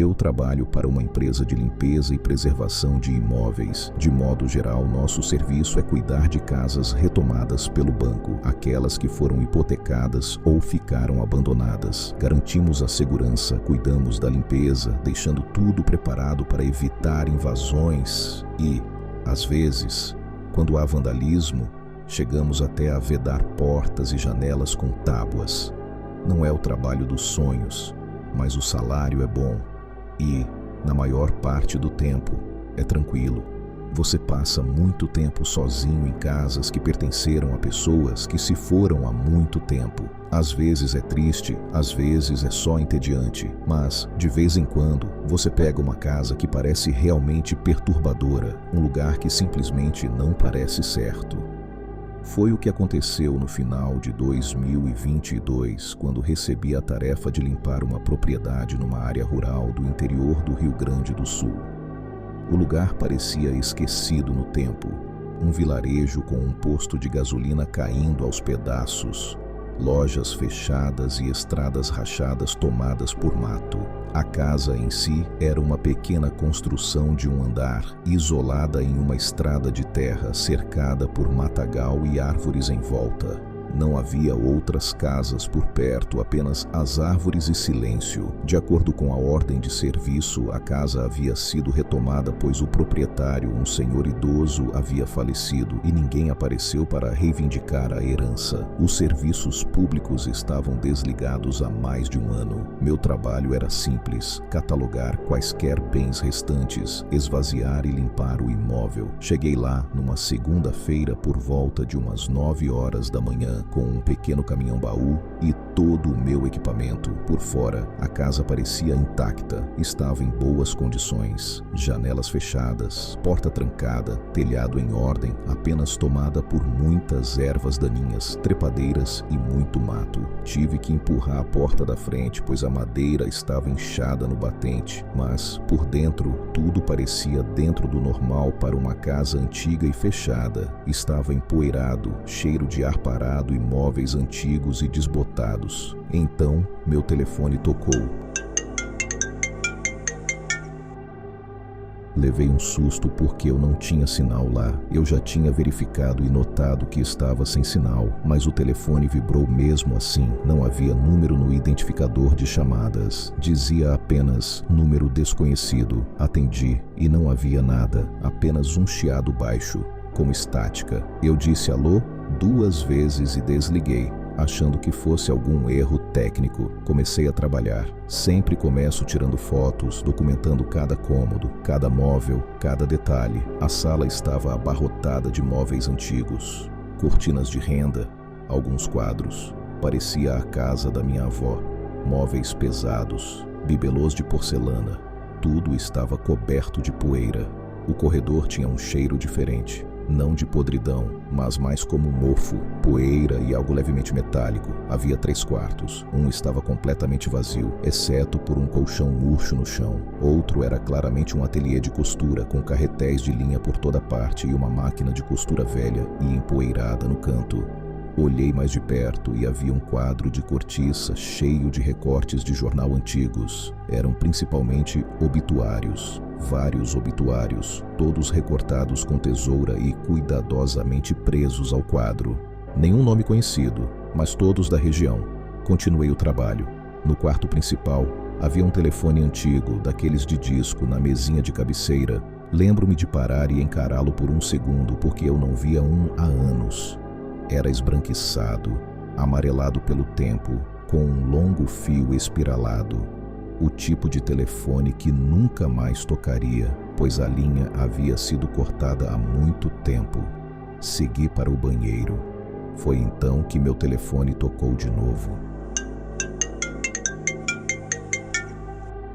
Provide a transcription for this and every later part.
Eu trabalho para uma empresa de limpeza e preservação de imóveis. De modo geral, nosso serviço é cuidar de casas retomadas pelo banco, aquelas que foram hipotecadas ou ficaram abandonadas. Garantimos a segurança, cuidamos da limpeza, deixando tudo preparado para evitar invasões e, às vezes, quando há vandalismo, chegamos até a vedar portas e janelas com tábuas. Não é o trabalho dos sonhos, mas o salário é bom e, na maior parte do tempo, é tranquilo. Você passa muito tempo sozinho em casas que pertenceram a pessoas que se foram há muito tempo. Às vezes é triste, às vezes é só entediante, mas, de vez em quando, você pega uma casa que parece realmente perturbadora, um lugar que simplesmente não parece certo. Foi o que aconteceu no final de 2022, quando recebi a tarefa de limpar uma propriedade numa área rural do interior do Rio Grande do Sul. O lugar parecia esquecido no tempo, um vilarejo com um posto de gasolina caindo aos pedaços, lojas fechadas e estradas rachadas tomadas por mato. A casa em si era uma pequena construção de um andar, isolada em uma estrada de terra cercada por matagal e árvores em volta. Não havia outras casas por perto, apenas as árvores e silêncio. De acordo com a ordem de serviço, a casa havia sido retomada pois o proprietário, um senhor idoso, havia falecido e ninguém apareceu para reivindicar a herança. Os serviços públicos estavam desligados há mais de um ano. Meu trabalho era simples: catalogar quaisquer bens restantes, esvaziar e limpar o imóvel. Cheguei lá numa segunda-feira por volta de umas 9 horas da manhã, com um pequeno caminhão-baú e todo o meu equipamento. Por fora, a casa parecia intacta, estava em boas condições. Janelas fechadas, porta trancada, telhado em ordem, apenas tomada por muitas ervas daninhas, trepadeiras e muito mato. Tive que empurrar a porta da frente, pois a madeira estava inchada no batente, mas, por dentro, tudo parecia dentro do normal para uma casa antiga e fechada. Estava empoeirado, cheiro de ar parado e móveis antigos e desbotados. Então, meu telefone tocou. Levei um susto porque eu não tinha sinal lá. Eu já tinha verificado e notado que estava sem sinal, mas o telefone vibrou mesmo assim. Não havia número no identificador de chamadas. Dizia apenas número desconhecido. Atendi e não havia nada, apenas um chiado baixo, como estática. Eu disse alô 2 vezes e desliguei, achando que fosse algum erro técnico. Comecei a trabalhar. Sempre começo tirando fotos, documentando cada cômodo, cada móvel, cada detalhe. A sala estava abarrotada de móveis antigos, cortinas de renda, alguns quadros. Parecia a casa da minha avó. Móveis pesados, bibelôs de porcelana. Tudo estava coberto de poeira. O corredor tinha um cheiro diferente. Não de podridão, mas mais como mofo, poeira e algo levemente metálico. Havia 3 quartos. Um estava completamente vazio, exceto por um colchão murcho no chão. Outro era claramente um ateliê de costura, com carretéis de linha por toda parte e uma máquina de costura velha e empoeirada no canto. Olhei mais de perto e havia um quadro de cortiça cheio de recortes de jornal antigos. Eram principalmente obituários. Vários obituários, todos recortados com tesoura e cuidadosamente presos ao quadro. Nenhum nome conhecido, mas todos da região. Continuei o trabalho. No quarto principal, havia um telefone antigo, daqueles de disco, na mesinha de cabeceira. Lembro-me de parar e encará-lo por um segundo, porque eu não via um há anos. Era esbranquiçado, amarelado pelo tempo, com um longo fio espiralado. O tipo de telefone que nunca mais tocaria, pois a linha havia sido cortada há muito tempo. Segui para o banheiro. Foi então que meu telefone tocou de novo.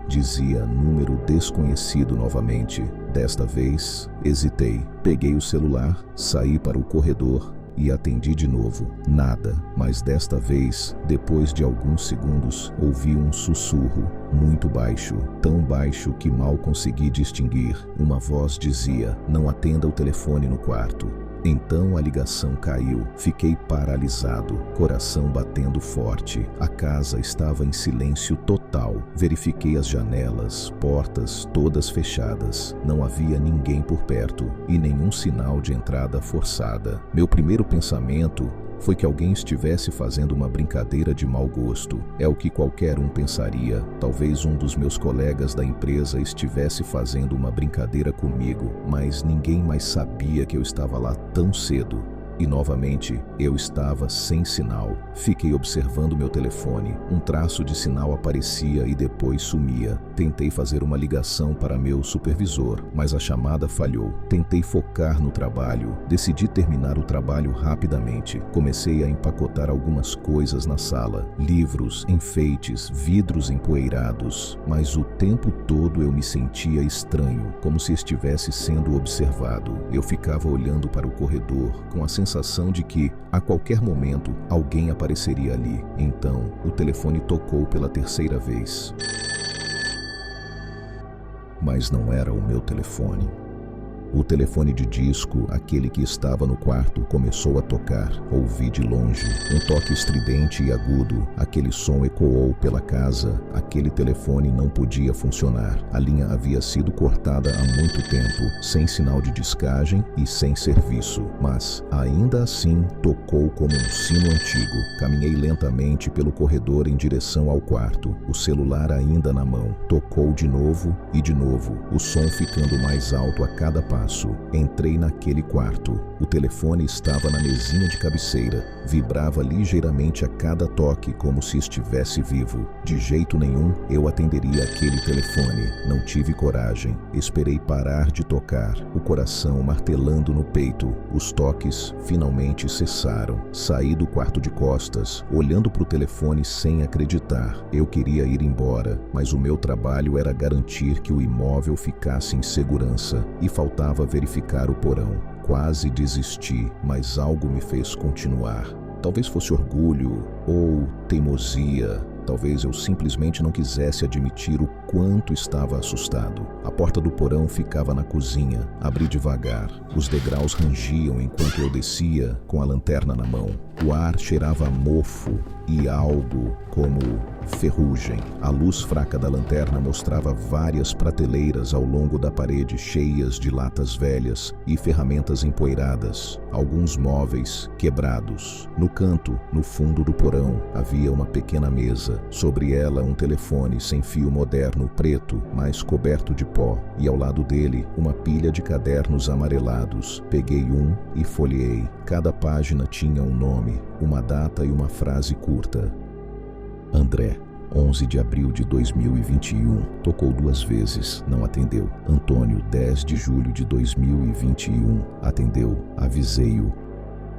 Dizia número desconhecido novamente. Desta vez, hesitei. Peguei o celular, saí para o corredor e atendi de novo. Nada, mas desta vez, depois de alguns segundos, ouvi um sussurro, muito baixo, tão baixo que mal consegui distinguir. Uma voz dizia: "Não atenda o telefone no quarto." Então a ligação caiu. Fiquei paralisado, coração batendo forte. A casa estava em silêncio total. Verifiquei as janelas, portas, todas fechadas. Não havia ninguém por perto e nenhum sinal de entrada forçada. Meu primeiro pensamento foi que alguém estivesse fazendo uma brincadeira de mau gosto. É o que qualquer um pensaria. Talvez um dos meus colegas da empresa estivesse fazendo uma brincadeira comigo, mas ninguém mais sabia que eu estava lá tão cedo. E novamente, eu estava sem sinal. Fiquei observando meu telefone. Um traço de sinal aparecia e depois sumia. Tentei fazer uma ligação para meu supervisor, mas a chamada falhou. Tentei focar no trabalho. Decidi terminar o trabalho rapidamente. Comecei a empacotar algumas coisas na sala. Livros, enfeites, vidros empoeirados. Mas o tempo todo eu me sentia estranho, como se estivesse sendo observado. Eu ficava olhando para o corredor com a sensação de que, a qualquer momento, alguém apareceria ali. Então, o telefone tocou pela terceira vez. Mas não era o meu telefone. O telefone de disco, aquele que estava no quarto, começou a tocar. Ouvi de longe, um toque estridente e agudo. Aquele som ecoou pela casa. Aquele telefone não podia funcionar. A linha havia sido cortada há muito tempo, sem sinal de descagem e sem serviço. Mas, ainda assim, tocou como um sino antigo. Caminhei lentamente pelo corredor em direção ao quarto, o celular ainda na mão. Tocou de novo e de novo, o som ficando mais alto a cada passo. Entrei naquele quarto. O telefone estava na mesinha de cabeceira. Vibrava ligeiramente a cada toque, como se estivesse vivo. De jeito nenhum, eu atenderia aquele telefone. Não tive coragem. Esperei parar de tocar, o coração martelando no peito. Os toques finalmente cessaram. Saí do quarto de costas, olhando para o telefone sem acreditar. Eu queria ir embora, mas o meu trabalho era garantir que o imóvel ficasse em segurança e faltava verificar o porão. Quase desisti, mas algo me fez continuar. Talvez fosse orgulho ou teimosia. Talvez eu simplesmente não quisesse admitir o quanto estava assustado. A porta do porão ficava na cozinha. Abri devagar. Os degraus rangiam enquanto eu descia com a lanterna na mão. O ar cheirava a mofo e algo como ferrugem. A luz fraca da lanterna mostrava várias prateleiras ao longo da parede cheias de latas velhas e ferramentas empoeiradas. Alguns móveis quebrados. No canto, no fundo do porão, havia uma pequena mesa. Sobre ela, um telefone sem fio moderno preto, mas coberto de pó. E ao lado dele, uma pilha de cadernos amarelados. Peguei um e folheei. Cada página tinha um nome, uma data e uma frase curta. André, 11 de abril de 2021. Tocou 2 vezes, não atendeu. Antônio, 10 de julho de 2021. Atendeu, avisei-o.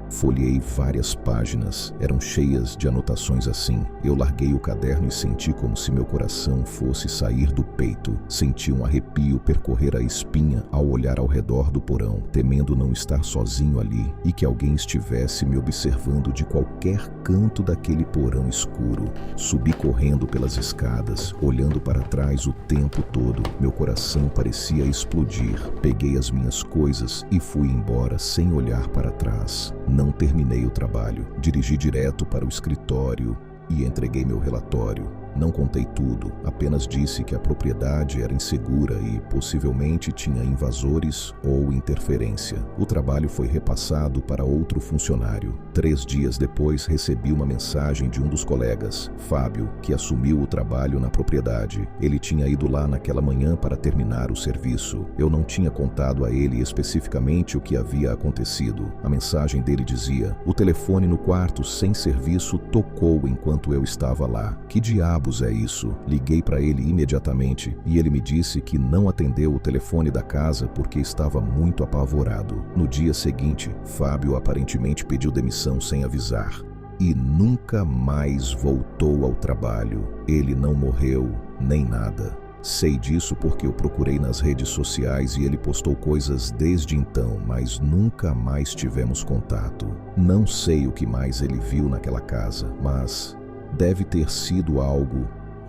Folheei várias páginas, eram cheias de anotações assim. Eu larguei o caderno e senti como se meu coração fosse sair do peito. Senti um arrepio percorrer a espinha ao olhar ao redor do porão, temendo não estar sozinho ali e que alguém estivesse me observando de qualquer canto daquele porão escuro. Subi correndo pelas escadas, olhando para trás o tempo todo. Meu coração parecia explodir. Peguei as minhas coisas e fui embora sem olhar para trás. Não terminei o trabalho. Dirigi direto para o escritório e entreguei meu relatório. Não contei tudo, apenas disse que a propriedade era insegura e possivelmente tinha invasores ou interferência. O trabalho foi repassado para outro funcionário. 3 dias depois recebi uma mensagem de um dos colegas, Fábio, que assumiu o trabalho na propriedade. Ele tinha ido lá naquela manhã para terminar o serviço. Eu não tinha contado a ele especificamente o que havia acontecido. A mensagem dele dizia: o telefone no quarto sem serviço tocou enquanto eu estava lá. Que diabo é isso? Liguei para ele imediatamente e ele me disse que não atendeu o telefone da casa porque estava muito apavorado. No dia seguinte, Fábio aparentemente pediu demissão sem avisar e nunca mais voltou ao trabalho. Ele não morreu nem nada. Sei disso porque eu procurei nas redes sociais e ele postou coisas desde então, mas nunca mais tivemos contato. Não sei o que mais ele viu naquela casa, mas deve ter sido algo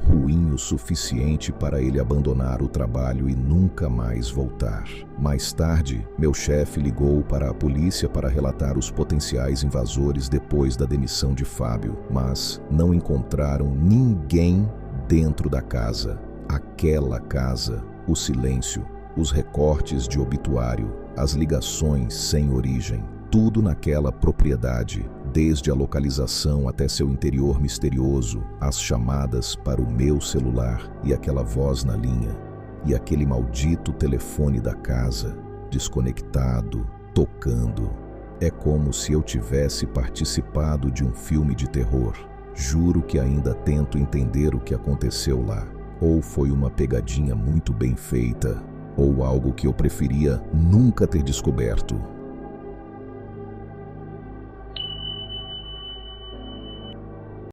ruim o suficiente para ele abandonar o trabalho e nunca mais voltar. Mais tarde, meu chefe ligou para a polícia para relatar os potenciais invasores depois da demissão de Fábio, mas não encontraram ninguém dentro da casa. Aquela casa, o silêncio, os recortes de obituário, as ligações sem origem, tudo naquela propriedade, desde a localização até seu interior misterioso, as chamadas para o meu celular e aquela voz na linha, e aquele maldito telefone da casa, desconectado, tocando. É como se eu tivesse participado de um filme de terror. Juro que ainda tento entender o que aconteceu lá. Ou foi uma pegadinha muito bem feita, ou algo que eu preferia nunca ter descoberto.